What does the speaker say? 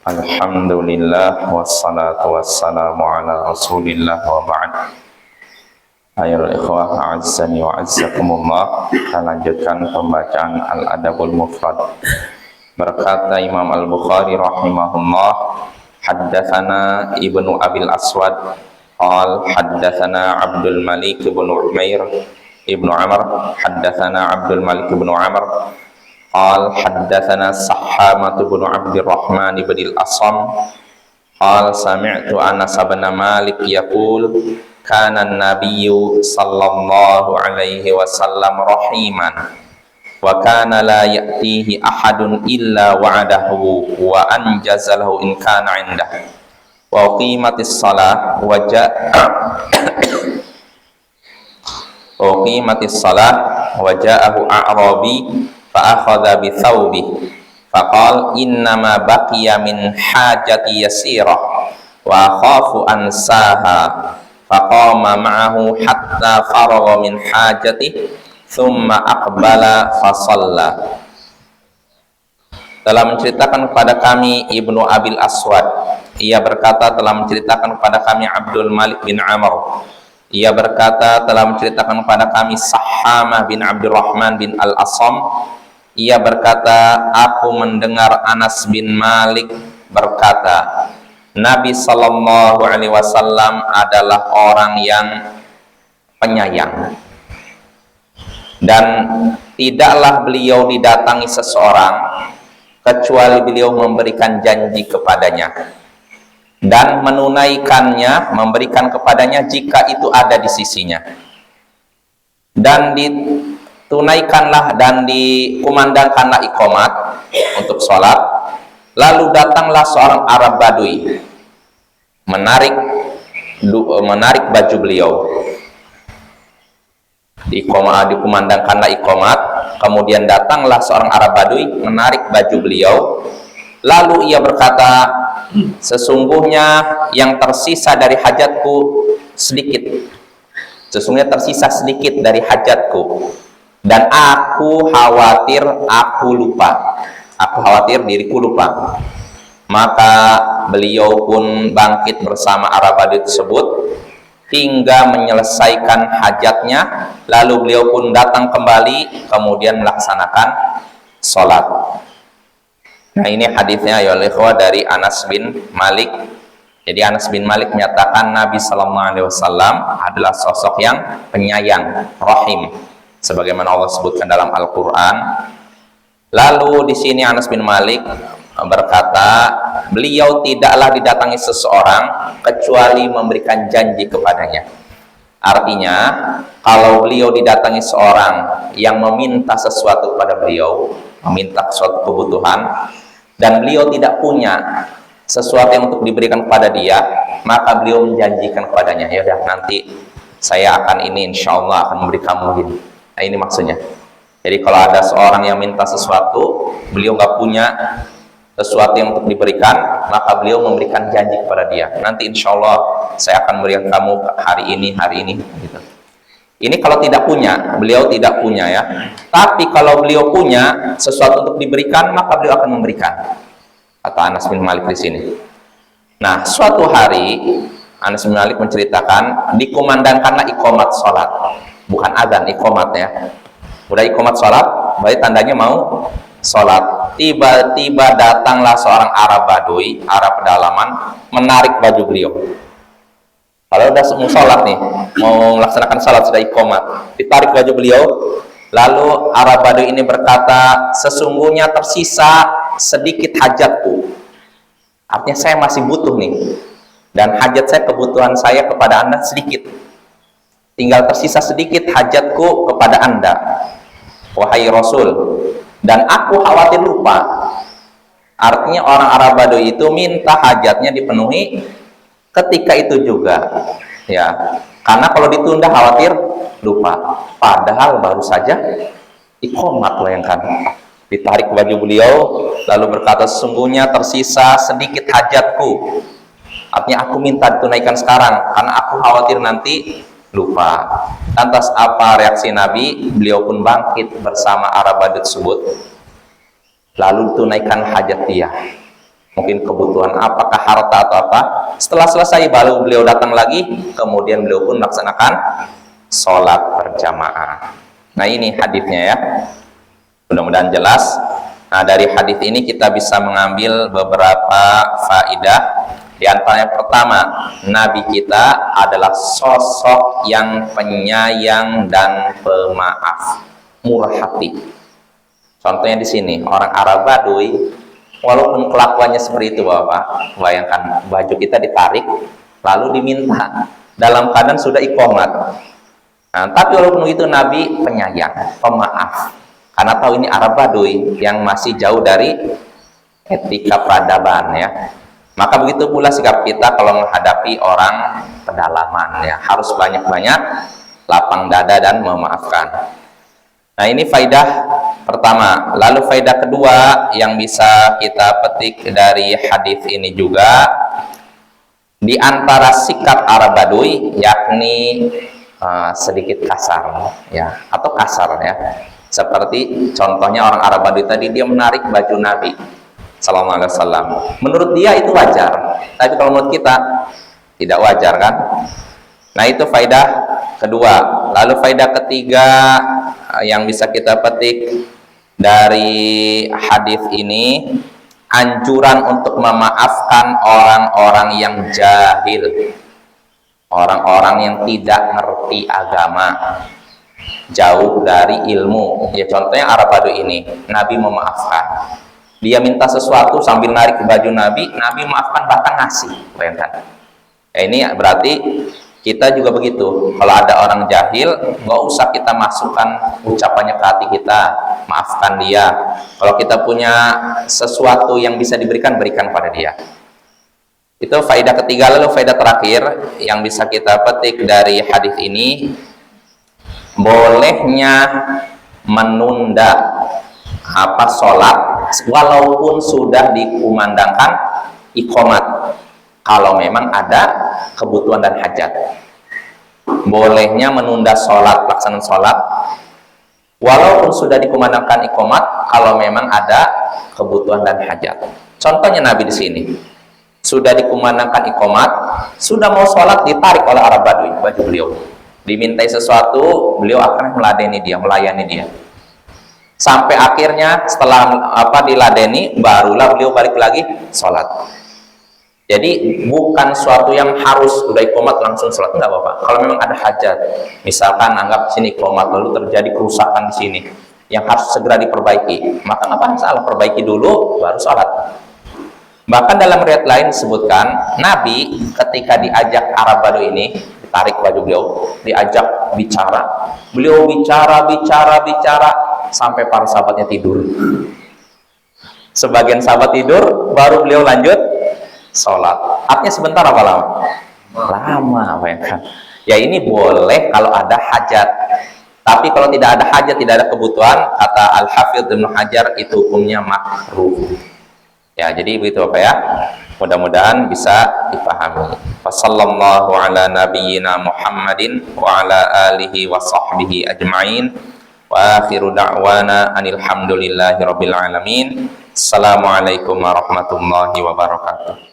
Alhamdulillah wassalatu wassalamu ala Rasulillah wa ba'd. Ayolah ikhwah a'azzani wa a'azzakumullah. Kita lanjutkan pembacaan Al-Adabul Mufrad. Berkata Imam Al-Bukhari rahimahullah, haddatsana Ibnu Abil Aswad qal haddatsana Abdul Malik bin Umair Ibnu Amr haddatsana Abdul Malik bin Amr qal haddatsana Sahhamah bin Abdurrahman bin Al-Asam qal sami'tu Anas bin Malik yaqul kana an-nabiyyu sallallahu alaihi wasallam rahiman wa kana la ya'tihi ahadun illa wa'adahu wa anjazalahu in kana 'indahu wa qimatis shalah wa ja'ahu a'rabi fa akhadha bi thawbi faqal innama baqiya min hajati yasira wa akhafu ansaha faqama ma'ahu hatta faragha min hajati thumma aqbala fa shalla. Telah menceritakan kepada kami Ibnu Abil Aswad, ia berkata telah menceritakan kepada kami Abdul Malik bin Amr, ia berkata telah menceritakan kepada kami Sahhamah bin Abdurrahman bin Al-Asam, ia berkata aku mendengar Anas bin Malik berkata Nabi sallallahu alaihi wasallam adalah orang yang penyayang dan tidaklah beliau didatangi seseorang kecuali beliau memberikan janji kepadanya dan menunaikannya, memberikan kepadanya jika itu ada di sisinya, dan ditunaikanlah dan dikumandangkanlah iqamat untuk sholat. Lalu datanglah seorang Arab Badui menarik baju beliau, dikumandangkanlah iqamat, kemudian datanglah seorang Arab Badui menarik baju beliau. Lalu ia berkata, sesungguhnya yang tersisa dari hajatku sedikit, sesungguhnya tersisa sedikit dari hajatku, dan aku khawatir diriku lupa. Maka beliau pun bangkit bersama Arab Badui tersebut hingga menyelesaikan hajatnya, lalu beliau pun datang kembali kemudian melaksanakan sholat. Nah, ini hadisnya ya ikhwah dari Anas bin Malik. Jadi Anas bin Malik menyatakan Nabi sallallahu alaihi wasallam adalah sosok yang penyayang, rahim, sebagaimana Allah sebutkan dalam Al-Qur'an. Lalu di sini Anas bin Malik berkata, beliau tidaklah didatangi seseorang kecuali memberikan janji kepadanya. Artinya, kalau beliau didatangi seorang yang meminta sesuatu kepada beliau, meminta suatu kebutuhan, dan beliau tidak punya sesuatu yang untuk diberikan kepada dia, maka beliau menjanjikan kepadanya, ya udah nanti saya akan ini, insya Allah akan memberi kamu ini. Nah, ini maksudnya. Jadi kalau ada seorang yang minta sesuatu, beliau nggak punya sesuatu yang untuk diberikan, maka beliau memberikan janji kepada dia, nanti insya Allah saya akan memberikan kamu hari ini gitu. Ini kalau tidak punya, beliau tidak punya ya. Tapi kalau beliau punya sesuatu untuk diberikan, maka beliau akan memberikan, kata Anas bin Malik di sini. Nah, suatu hari Anas bin Malik menceritakan dikumandangkanlah iqamat sholat, bukan adzan, iqamat ya. Udah iqamat sholat, berarti tandanya mau sholat. Tiba-tiba datanglah seorang Arab Badui, Arab pedalaman, menarik baju beliau. Kalau udah mau sholat nih, mau melaksanakan sholat, sudah iqamat, ditarik baju beliau. Lalu Arab Badui ini berkata, sesungguhnya tersisa sedikit hajatku. Artinya saya masih butuh nih, dan hajat saya, kebutuhan saya kepada Anda sedikit. Tinggal tersisa sedikit hajatku kepada Anda, wahai Rasul, dan aku khawatir lupa. Artinya orang Arab Badui itu minta hajatnya dipenuhi ketika itu juga, ya, karena kalau ditunda khawatir lupa. Padahal baru saja iqamat, bayangkan. Ditarik baju beliau, lalu berkata, sesungguhnya tersisa sedikit hajatku. Artinya aku minta ditunaikan sekarang, karena aku khawatir nanti lupa. Lantas apa reaksi Nabi? Beliau pun bangkit bersama Arab Badui tersebut, lalu tunaikan hajat dia. mungkin kebutuhan apakah harta atau apa. Setelah selesai baru beliau datang lagi, kemudian beliau pun melaksanakan sholat berjamaah. Nah ini hadisnya ya, mudah-mudahan jelas. Nah dari hadis ini kita bisa mengambil beberapa faidah. Di antaranya pertama, Nabi kita adalah sosok yang penyayang dan pemaaf, murah hati. Contohnya di sini, orang Arab Baduy, walaupun kelakuannya seperti itu Bapak, bayangkan baju kita ditarik, lalu diminta dalam keadaan sudah iqomat. Nah, tapi walaupun itu Nabi penyayang, pemaaf, karena tahu ini Arab Baduy yang masih jauh dari etika peradaban ya. Maka begitu pula sikap kita kalau menghadapi orang pedalaman ya, harus banyak-banyak lapang dada dan memaafkan. Nah ini faidah pertama. Lalu faidah kedua yang bisa kita petik dari hadis ini juga, di antara sikap Arab Baduy yakni sedikit kasar ya, atau kasar ya. Seperti contohnya orang Arab Baduy tadi, dia menarik baju Nabi Sallallahu Alaihi Wasallam. Menurut dia itu wajar, tapi kalau menurut kita tidak wajar kan? Nah itu faidah kedua. Lalu faidah ketiga yang bisa kita petik dari hadis ini, anjuran untuk memaafkan orang-orang yang jahil, orang-orang yang tidak ngerti agama, jauh dari ilmu. Ya contohnya Arab Baduy ini, Nabi memaafkan. Dia minta sesuatu sambil narik baju Nabi, Nabi maafkan bahkan ngasih. Bayangkan. Ini berarti kita juga begitu. Kalau ada orang jahil, nggak usah kita masukkan ucapannya ke hati kita, maafkan dia. Kalau kita punya sesuatu yang bisa diberikan, berikan pada dia. Itu faedah ketiga. Lalu faedah terakhir yang bisa kita petik dari hadis ini, bolehnya menunda sholat walaupun sudah dikumandangkan iqomat, kalau memang ada kebutuhan dan hajat. Bolehnya menunda sholat, pelaksanaan sholat walaupun sudah dikumandangkan iqomat, kalau memang ada kebutuhan dan hajat. Contohnya Nabi di sini sudah dikumandangkan iqomat, sudah mau sholat, ditarik oleh Arab Baduy baju beliau, dimintai sesuatu, beliau akan meladeni dia, melayani dia. Sampai akhirnya setelah diladeni, barulah beliau balik lagi sholat. Jadi bukan suatu yang harus udah iqomat langsung sholat, enggak Bapak. Kalau memang ada hajat, misalkan anggap sini iqomat lalu terjadi kerusakan di sini yang harus segera diperbaiki, maka nggak masalah, perbaiki dulu baru sholat. Bahkan dalam riwayat lain disebutkan, Nabi ketika diajak Arab Baduy ini, ditarik baju beliau, diajak bicara, beliau bicara sampai para sahabatnya tidur. Sebagian sahabat tidur, baru beliau lanjut sholat. Artinya sebentar apa lama? Lama, bayangkan. Ya ini boleh kalau ada hajat. Tapi kalau tidak ada hajat, tidak ada kebutuhan, kata Al-Hafidz Ibnu Hajar, itu hukumnya makruh. Ya, jadi begitu Bapak ya. Mudah-mudahan bisa dipahami. Wassallallahu ala nabiyyina Muhammadin wa ala alihi wa sahbihi ajma'in. Wa akhiru da'wana anil hamdulillahi rabbil alamin. Assalamualaikum warahmatullahi wabarakatuh.